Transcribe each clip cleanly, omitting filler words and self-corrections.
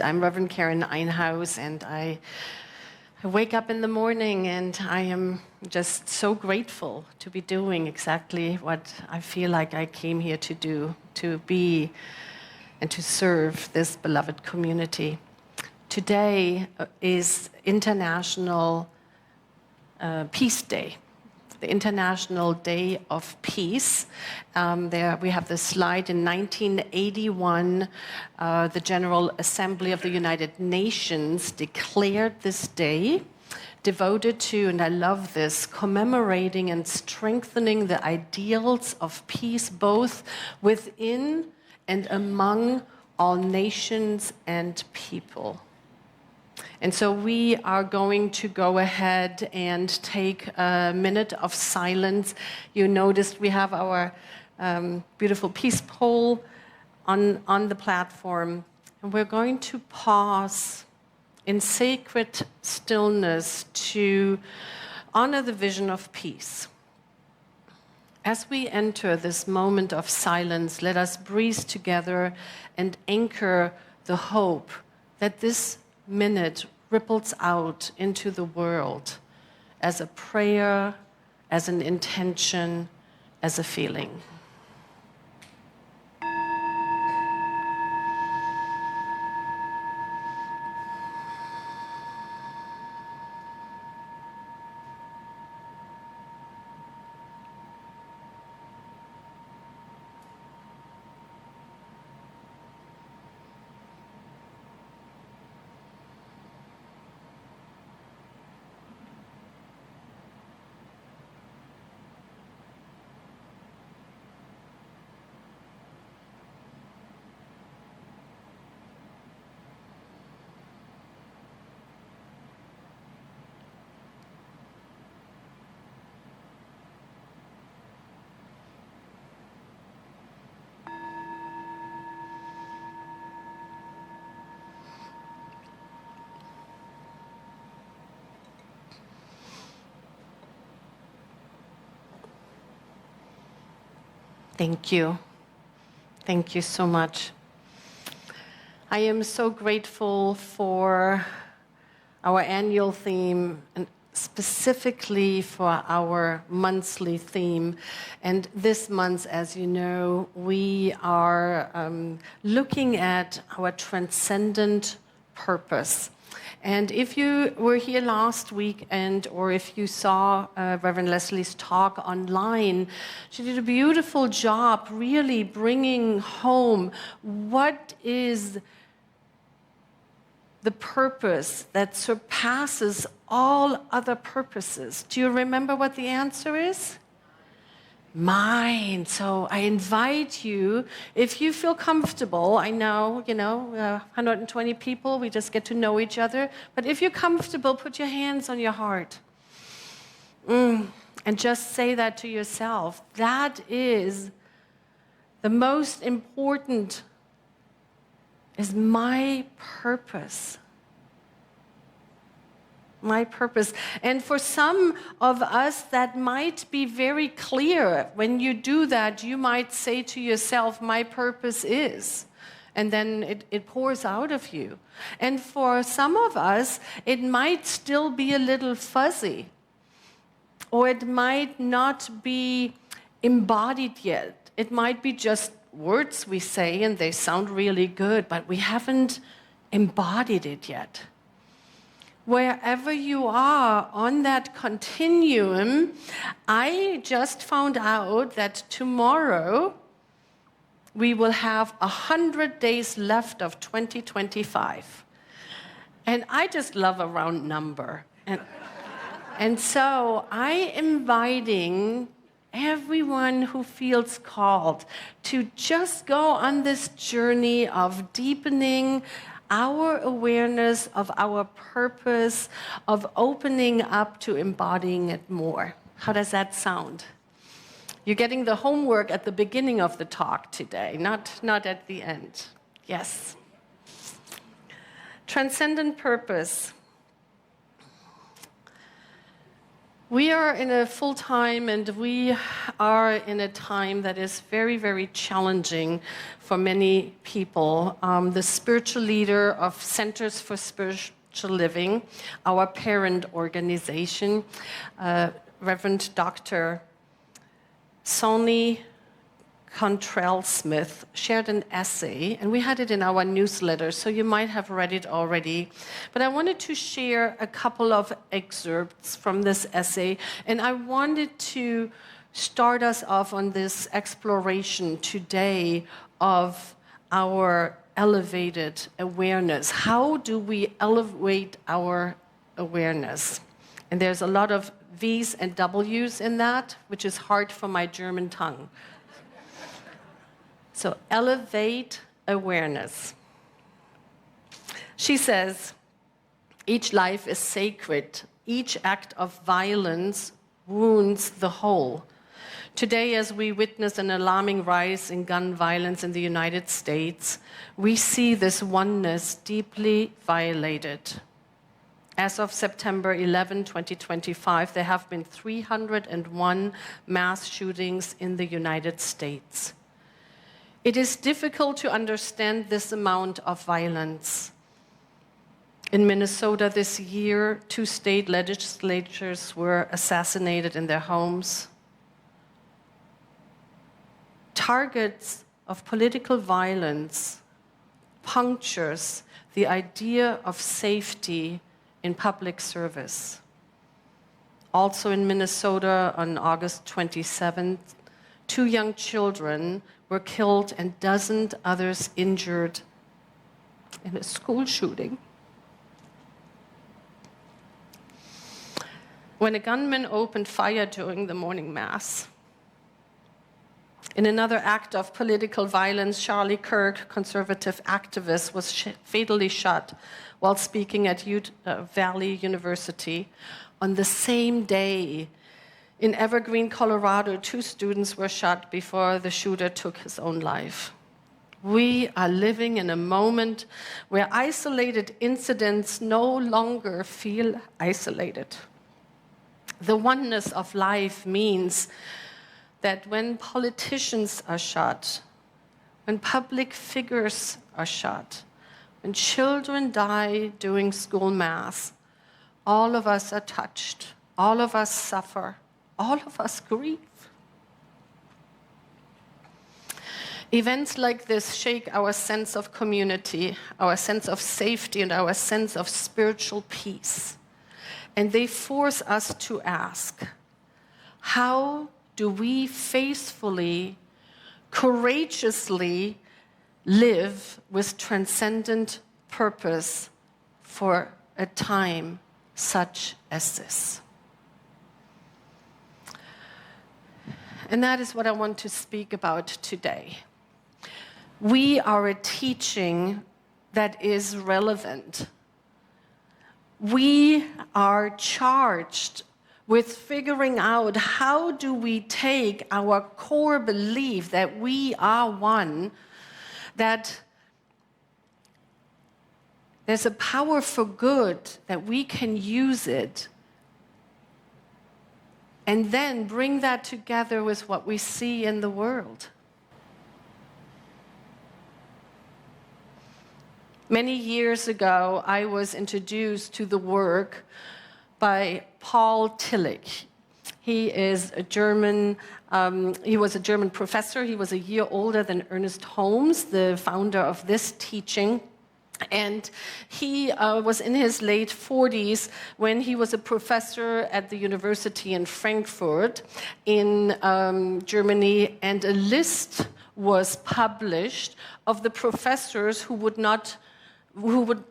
I'm Reverend Karen Einhaus, and I wake up in the morning and I am just so grateful to be doing exactly what I feel like I came here to do, to be and to serve this beloved community. Today is International Peace Day, the International Day of Peace. There we have the slide. In 1981, the General Assembly of the United Nations declared this day devoted to, and I love this, commemorating and strengthening the ideals of peace both within and among all nations and people. And so we are going to go ahead and take a minute of silence. You noticed we have our beautiful peace pole on the platform. And we're going to pause in sacred stillness to honor the vision of peace. As we enter this moment of silence, let us breathe together and anchor the hope that this minute ripples out into the world as a prayer, as an intention, as a feeling. Thank you. Thank you so much. I am so grateful for our annual theme and specifically for our monthly theme. And this month, as you know, we are looking at our transcendent purpose. And if you were here last week or if you saw Reverend Lezli's talk online, she did a beautiful job really bringing home what is the purpose that surpasses all other purposes. Do you remember what the answer is? Mine. So I invite you, if you feel comfortable, I know, 120 people, we just get to know each other, but if you're comfortable, put your hands on your heart. And just say that to yourself. That is the most important, is my purpose. My purpose. And for some of us, that might be very clear. When you do that, you might say to yourself, my purpose is. And then it pours out of you. And for some of us, it might still be a little fuzzy. Or it might not be embodied yet. It might be just words we say and they sound really good, but we haven't embodied it yet. Wherever you are on that continuum, I just found out that tomorrow we will have 100 days left of 2025. And I just love a round number. And so I am inviting everyone who feels called to just go on this journey of deepening our awareness of our purpose, of opening up to embodying it more. How does that sound? You're getting the homework at the beginning of the talk today, not at the end. Yes. Transcendent purpose. We are in a full time, and we are in a time that is very, very challenging for many people. The spiritual leader of Centers for Spiritual Living, our parent organization, Reverend Dr. Sonny Contrell-Smith shared an essay, and we had it in our newsletter, so you might have read it already. But I wanted to share a couple of excerpts from this essay, and I wanted to start us off on this exploration today of our elevated awareness. How do we elevate our awareness? And there's a lot of V's and W's in that, which is hard for my German tongue. So, elevate awareness. She says, each life is sacred. Each act of violence wounds the whole. Today, as we witness an alarming rise in gun violence in the United States, we see this oneness deeply violated. As of September 11, 2025, there have been 301 mass shootings in the United States. It is difficult to understand this amount of violence. In Minnesota this year, 2 state legislators were assassinated in their homes. Targets of political violence punctures the idea of safety in public service. Also in Minnesota on August 27th, 2 young children were killed and dozens others injured in a school shooting. When a gunman opened fire during the morning mass. In another act of political violence, Charlie Kirk, conservative activist, was fatally shot while speaking at Valley University. On the same day, in Evergreen, Colorado, 2 students were shot before the shooter took his own life. We are living in a moment where isolated incidents no longer feel isolated. The oneness of life means that when politicians are shot, when public figures are shot, when children die during school mass, all of us are touched, all of us suffer, all of us grieve. Events like this shake our sense of community, our sense of safety, and our sense of spiritual peace. And they force us to ask, how do we faithfully, courageously live with transcendent purpose for a time such as this? And that is what I want to speak about today. We are a teaching that is relevant. We are charged with figuring out how do we take our core belief that we are one, that there's a power for good, that we can use it, and then bring that together with what we see in the world. Many years ago, I was introduced to the work by Paul Tillich. He is a German, he was a German professor. He was a year older than Ernest Holmes, the founder of this teaching. And he was in his late 40s when he was a professor at the university in Frankfurt in Germany, and a list was published of the professors who would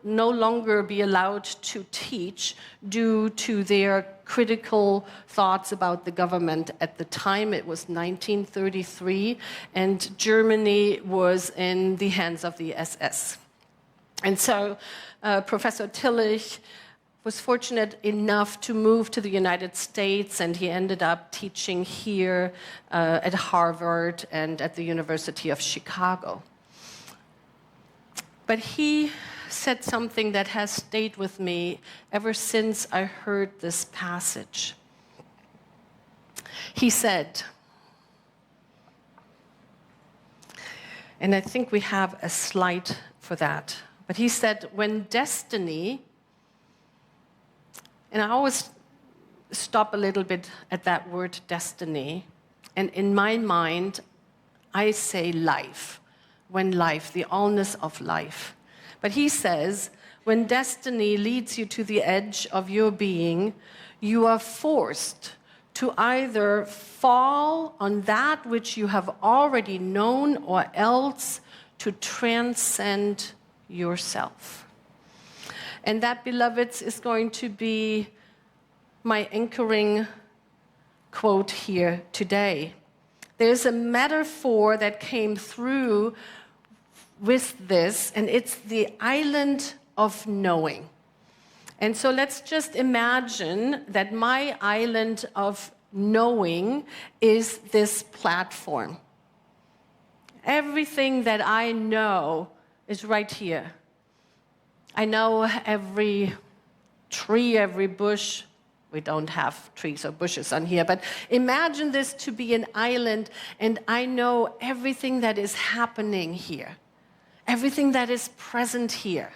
no longer be allowed to teach due to their critical thoughts about the government. At the time, it was 1933, and Germany was in the hands of the SS. And so Professor Tillich was fortunate enough to move to the United States, and he ended up teaching here at Harvard and at the University of Chicago. But he said something that has stayed with me ever since I heard this passage. He said, and I think we have a slide for that, but he said, when destiny, and I always stop a little bit at that word destiny, and in my mind, I say life, when life, the allness of life. But he says, when destiny leads you to the edge of your being, you are forced to either fall on that which you have already known or else to transcend yourself. And that, beloveds, is going to be my anchoring quote here today. There's a metaphor that came through with this, and it's the island of knowing. And so let's just imagine that my island of knowing is this platform. Everything that I know is right here. I know every tree, every bush. We don't have trees or bushes on here, but imagine this to be an island, and I know everything that is happening here, everything that is present here.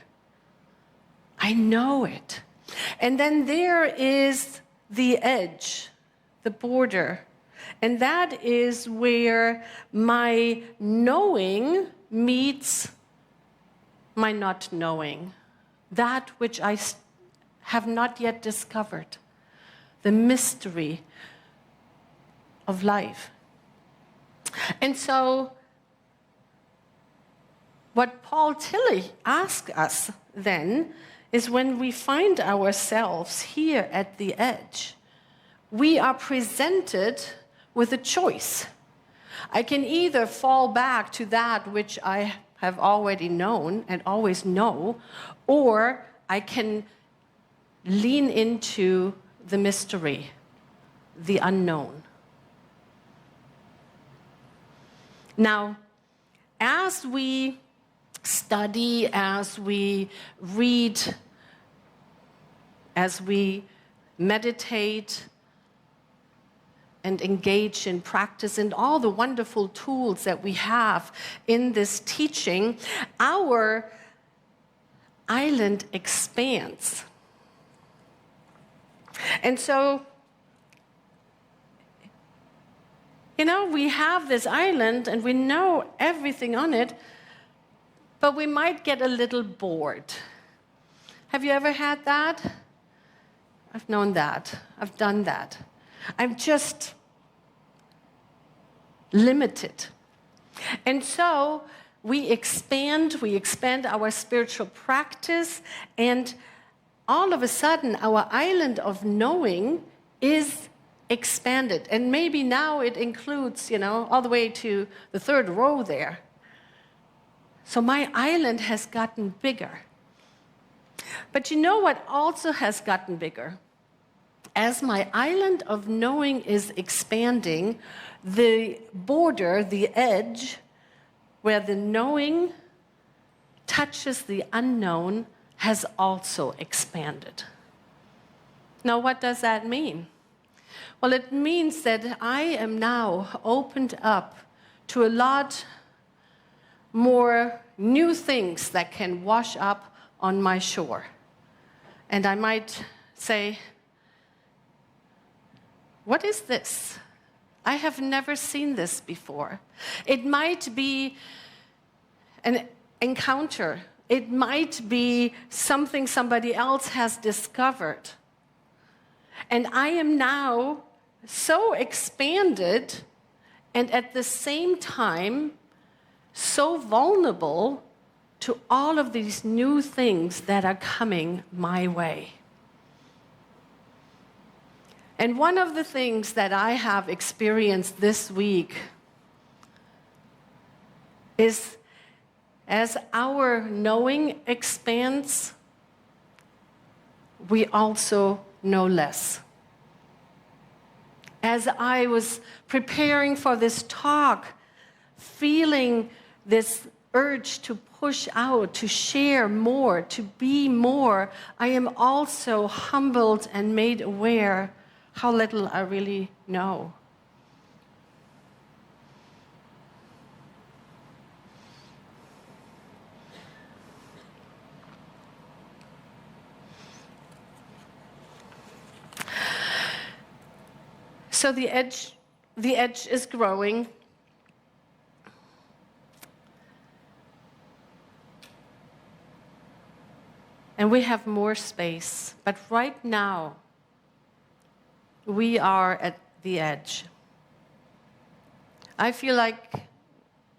I know it. And then there is the edge, the border, and that is where my knowing meets my not knowing, that which I have not yet discovered, the mystery of life. And so what Paul Tilly asks us then is when we find ourselves here at the edge, we are presented with a choice. I can either fall back to that which I have already known and always know, or I can lean into the mystery, the unknown. Now, as we study, as we read, as we meditate and engage in practice and all the wonderful tools that we have in this teaching, our island expands. And so, we have this island and we know everything on it, but we might get a little bored. Have you ever had that? I've known that. I've done that. I'm just limited. And so we expand our spiritual practice, and all of a sudden our island of knowing is expanded. And maybe now it includes, all the way to the third row there. So my island has gotten bigger. But you know what also has gotten bigger? As my island of knowing is expanding, the border, the edge, where the knowing touches the unknown, has also expanded. Now, what does that mean? Well, it means that I am now opened up to a lot more new things that can wash up on my shore. And I might say, what is this? I have never seen this before. It might be an encounter. It might be something somebody else has discovered. And I am now so expanded and at the same time so vulnerable to all of these new things that are coming my way. And one of the things that I have experienced this week is as our knowing expands, we also know less. As I was preparing for this talk, feeling this urge to push out, to share more, to be more, I am also humbled and made aware how little I really know. So the edge is growing. And we have more space. But right now, we are at the edge. I feel like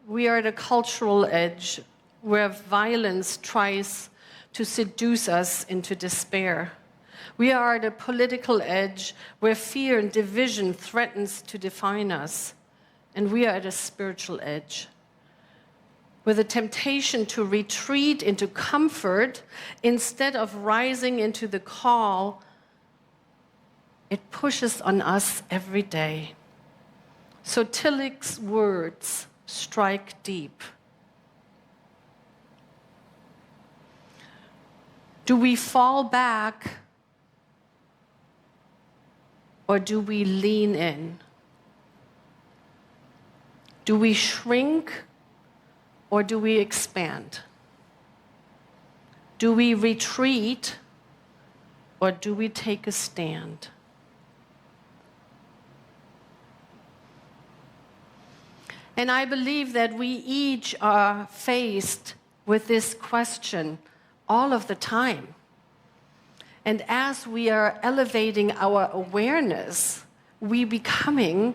we are at a cultural edge where violence tries to seduce us into despair. We are at a political edge where fear and division threatens to define us. And we are at a spiritual edge with a temptation to retreat into comfort instead of rising into the call. It pushes on us every day. So Tillich's words strike deep. Do we fall back or do we lean in? Do we shrink or do we expand? Do we retreat or do we take a stand? And I believe that we each are faced with this question all of the time. And as we are elevating our awareness, we're becoming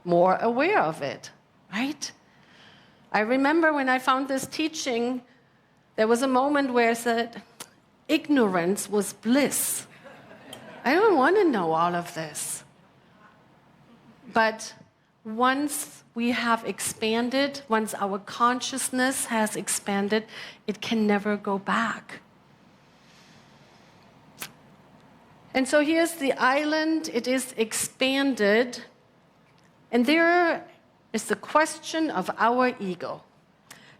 more aware of it, right? I remember when I found this teaching, there was a moment where I said, ignorance was bliss. I don't want to know all of this. But once we have expanded, once our consciousness has expanded, it can never go back. And so here's the island, it is expanded, and there is the question of our ego.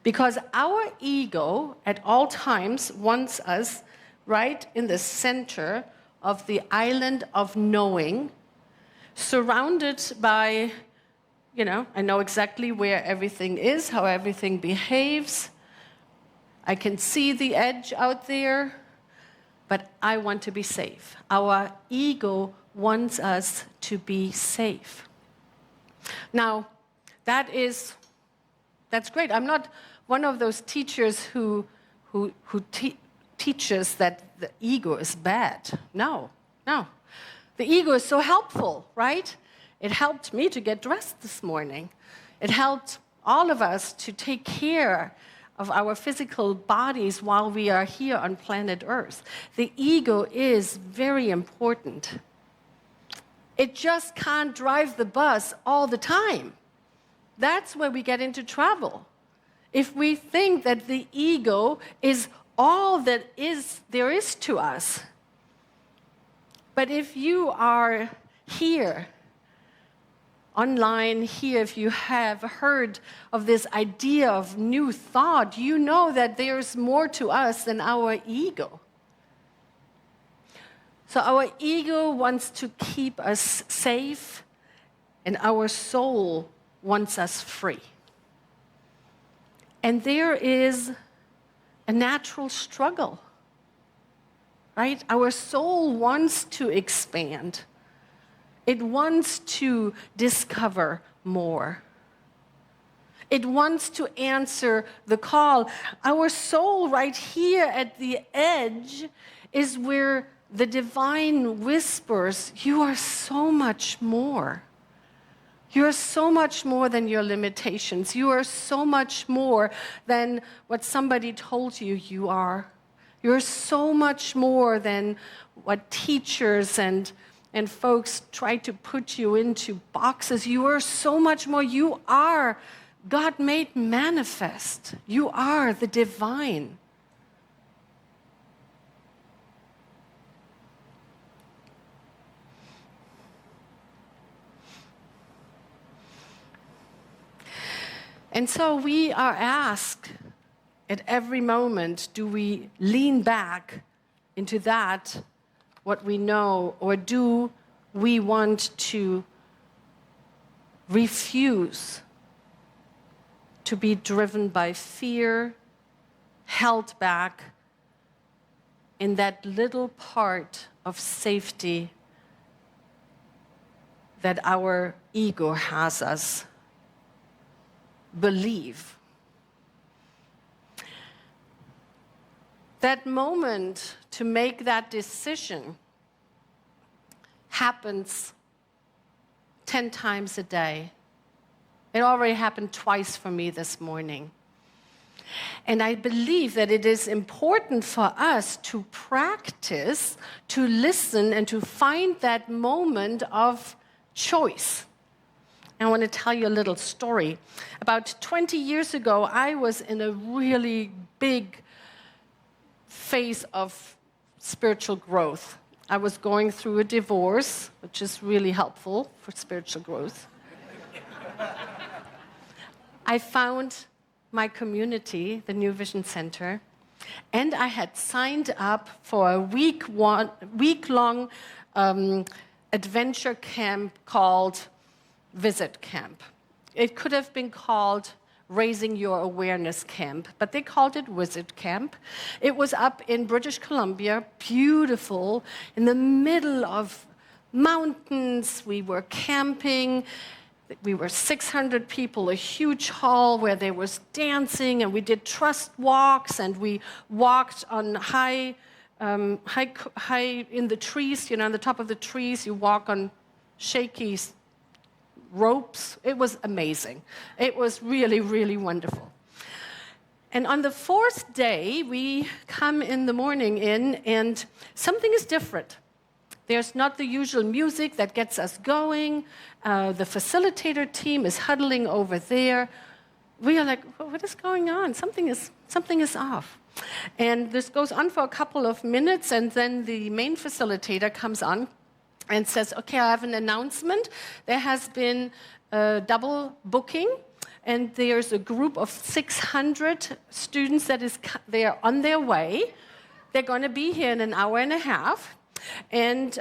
Because our ego at all times wants us right in the center of the island of knowing, surrounded by, I know exactly where everything is, how everything behaves. I can see the edge out there, but I want to be safe. Our ego wants us to be safe. Now, that's great. I'm not one of those teachers who teaches that the ego is bad. No. The ego is so helpful, right? It helped me to get dressed this morning. It helped all of us to take care of our physical bodies while we are here on planet Earth. The ego is very important. It just can't drive the bus all the time. That's where we get into trouble. If we think that the ego is all that there is to us. But if you are here, online here, if you have heard of this idea of new thought, you know that there's more to us than our ego. So our ego wants to keep us safe, and our soul wants us free. And there is a natural struggle, right? Our soul wants to expand. It wants to discover more. It wants to answer the call. Our soul right here at the edge is where the divine whispers, you are so much more. You are so much more than your limitations. You are so much more than what somebody told you you are. You're so much more than what teachers and folks try to put you into boxes. You are so much more. You are God made manifest. You are the divine. And so we are asked at every moment, do we lean back into that, what we know, or do we want to refuse to be driven by fear, held back in that little part of safety that our ego has us believe. That moment to make that decision happens 10 times a day. It already happened twice for me this morning. And I believe that it is important for us to practice, to listen, and to find that moment of choice. I want to tell you a little story. About 20 years ago, I was in a really big phase of spiritual growth. I was going through a divorce, which is really helpful for spiritual growth. I found my community, the New Vision Center, and I had signed up for a week-long adventure camp called Visit Camp. It could have been called Raising Your Awareness Camp, but they called it Visit Camp. It was up in British Columbia, beautiful, in the middle of mountains. We were camping. We were 600 people, a huge hall where there was dancing, and we did trust walks, and we walked on high in the trees, on the top of the trees. You walk on shaky ropes. It was amazing. It was really, really wonderful. And on the fourth day, we come in the morning and something is different. There's not the usual music that gets us going. The facilitator team is huddling over there. We are like, what is going on? Something is off. And this goes on for a couple of minutes, and then the main facilitator comes on and says, okay, I have an announcement. There has been double booking, and there's a group of 600 students they are on their way. They're going to be here in an hour and a half. And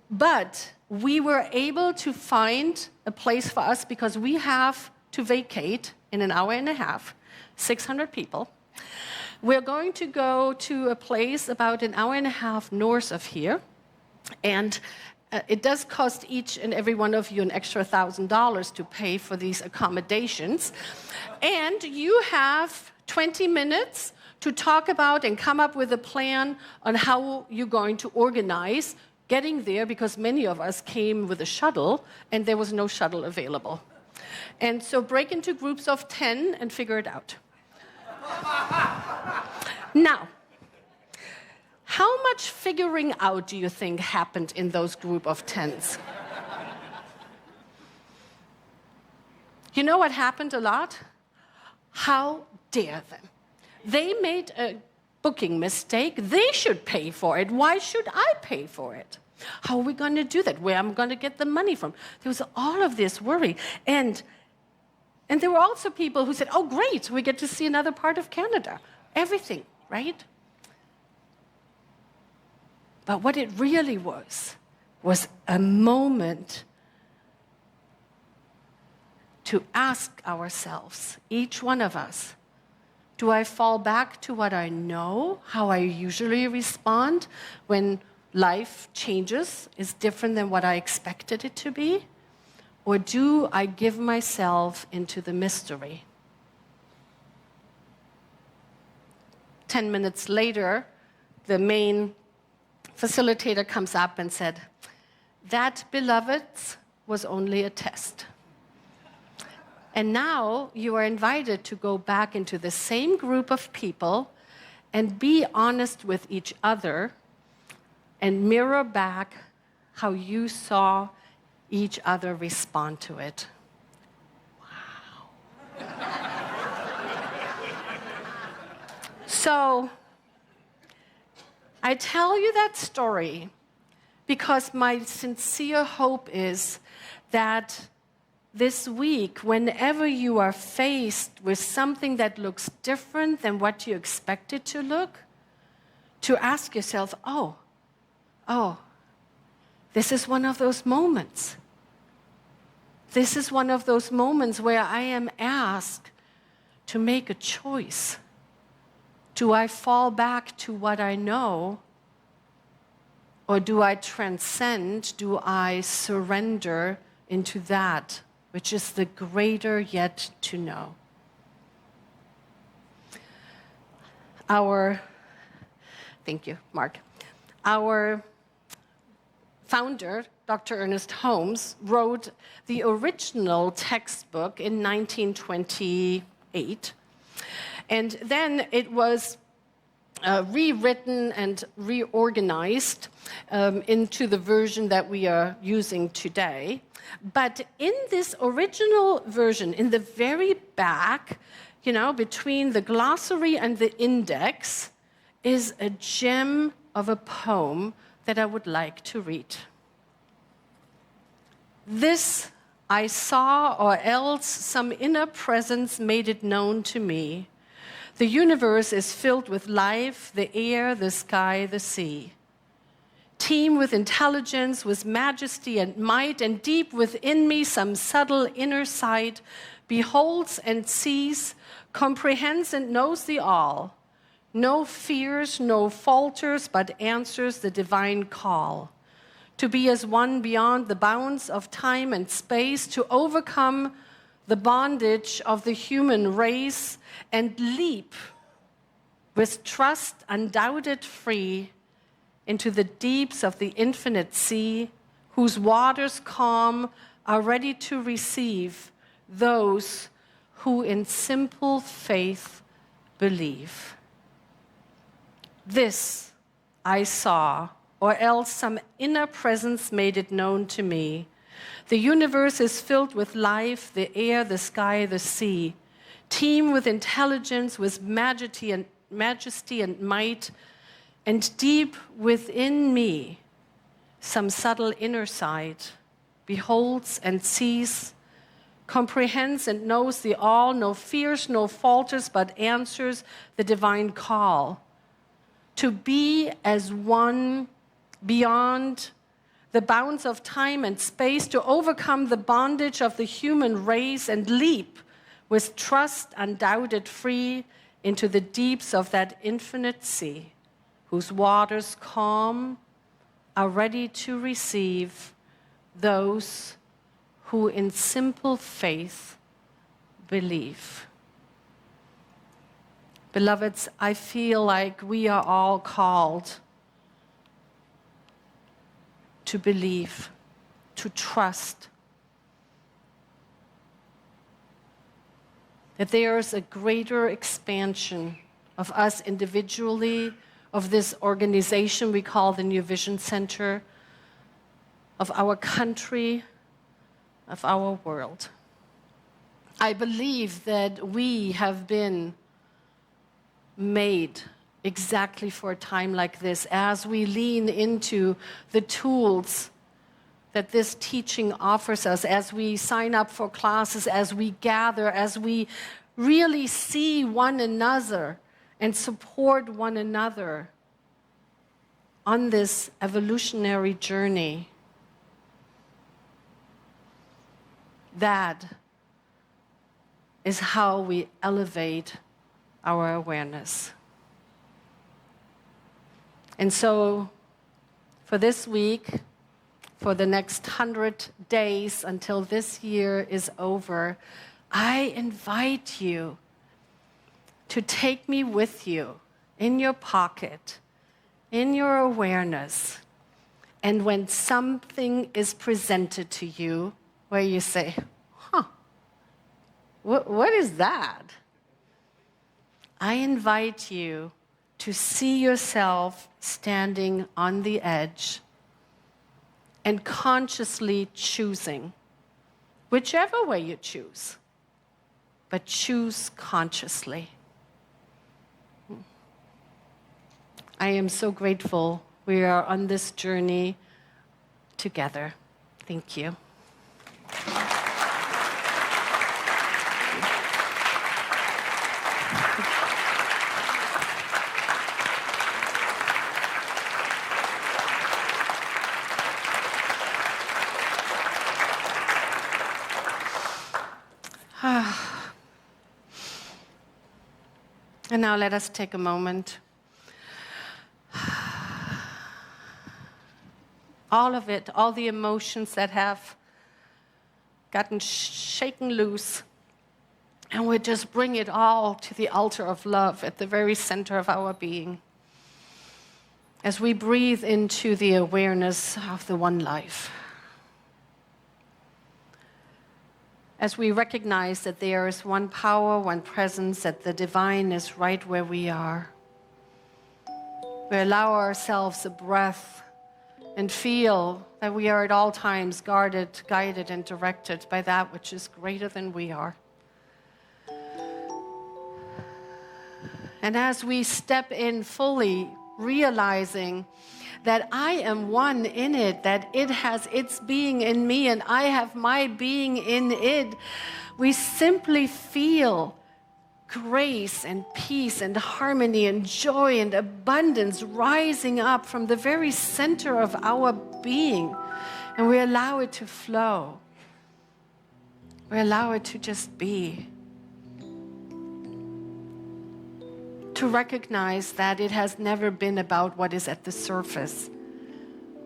but we were able to find a place for us because we have to vacate in an hour and a half, 600 people. We're going to go to a place about an hour and a half north of here, and it does cost each and every one of you an extra $1,000 to pay for these accommodations. And you have 20 minutes to talk about and come up with a plan on how you're going to organize getting there, because many of us came with a shuttle and there was no shuttle available. And so break into groups of 10 and figure it out. Now, how much figuring out do you think happened in those group of 10s? You know what happened a lot? How dare them? They made a booking mistake. They should pay for it. Why should I pay for it? How are we going to do that? Where am I going to get the money from? There was all of this worry. And there were also people who said, oh, great, we get to see another part of Canada. Everything, right? But what it really was a moment to ask ourselves, each one of us, do I fall back to what I know, how I usually respond when life changes, is different than what I expected it to be? Or do I give myself into the mystery? 10 minutes later, the main facilitator comes up and said, that, beloveds, was only a test. And now you are invited to go back into the same group of people and be honest with each other and mirror back how you saw each other respond to it. Wow. So I tell you that story because my sincere hope is that this week, whenever you are faced with something that looks different than what you expect it to look, to ask yourself, oh, this is one of those moments. This is one of those moments where I am asked to make a choice. Do I fall back to what I know, Or do I transcend? Do I surrender into that which is the greater yet to know? Thank you, Mark. Our founder, Dr. Ernest Holmes, wrote the original textbook in 1928. And then it was rewritten and reorganized into the version that we are using today. But in this original version, in the very back, between the glossary and the index, is a gem of a poem that I would like to read. This I saw, or else some inner presence made it known to me. The universe is filled with life, the air, the sky, the sea. Teem with intelligence, with majesty and might, and deep within me some subtle inner sight beholds and sees, comprehends and knows the all. No fears, no falters, but answers the divine call. To be as one beyond the bounds of time and space, to overcome the bondage of the human race and leap with trust undoubted free into the deeps of the infinite sea, whose waters calm are ready to receive those who in simple faith believe. This I saw, or else some inner presence made it known to me. The universe is filled with life, the air, the sky, the sea. Teem with intelligence, with majesty and might, and deep within me, some subtle inner sight beholds and sees, comprehends and knows the all, no fears, no falters, but answers the divine call. To be as one beyond the bounds of time and space, to overcome the bondage of the human race and leap with trust undoubted free into the deeps of that infinite sea, whose waters calm are ready to receive those who in simple faith believe. Beloveds, I feel like we are all called to believe, to trust that there is a greater expansion of us individually, of this organization we call the New Vision Center, of our country, of our world. I believe that we have been made exactly for a time like this, as we lean into the tools that this teaching offers us, as we sign up for classes, as we gather, as we really see one another and support one another on this evolutionary journey. That is how we elevate our awareness. And so, for this week, for the next 100 days until this year is over, I invite you to take me with you in your pocket, in your awareness. And when something is presented to you, where you say, what is that? I invite you to see yourself standing on the edge and consciously choosing, whichever way you choose, but choose consciously. I am so grateful we are on this journey together. Thank you. And now let us take a moment All of it, all the emotions that have gotten shaken loose. And we just bring it all to the altar of love at the very center of our being. As we breathe into the awareness of the one life. As we recognize that there is one power, one presence, that the divine is right where we are. We allow ourselves a breath and feel that we are at all times guarded, guided, and directed by that which is greater than we are. And as we step in fully, realizing that I am one in it, that it has its being in me and I have my being in it, we simply feel grace and peace and harmony and joy and abundance rising up from the very center of our being. And we allow it to flow. We allow it to just be. To recognize that it has never been about what is at the surface,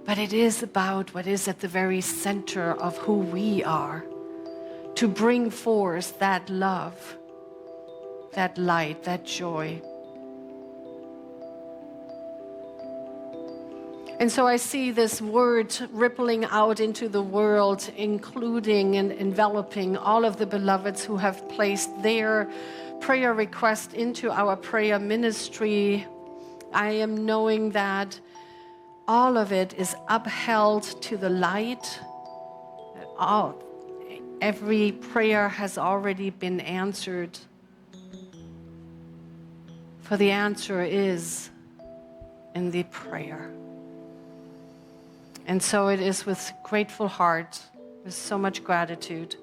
but it is about what is at the very center of who we are, to bring forth that love, that light, that joy. And so I see this word rippling out into the world, including and enveloping all of the beloveds who have placed their prayer request into our prayer ministry. I am knowing that all of it is upheld to the light. Every prayer has already been answered. For the answer is in the prayer. And so it is with grateful heart, with so much gratitude,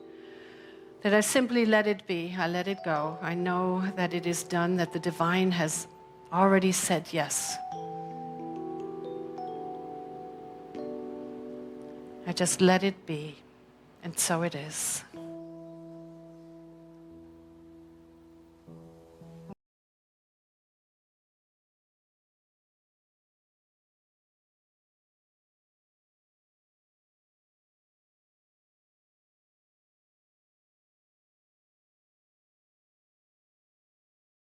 that I simply let it be. I let it go. I know that it is done, that the divine has already said yes. I just let it be, and so it is.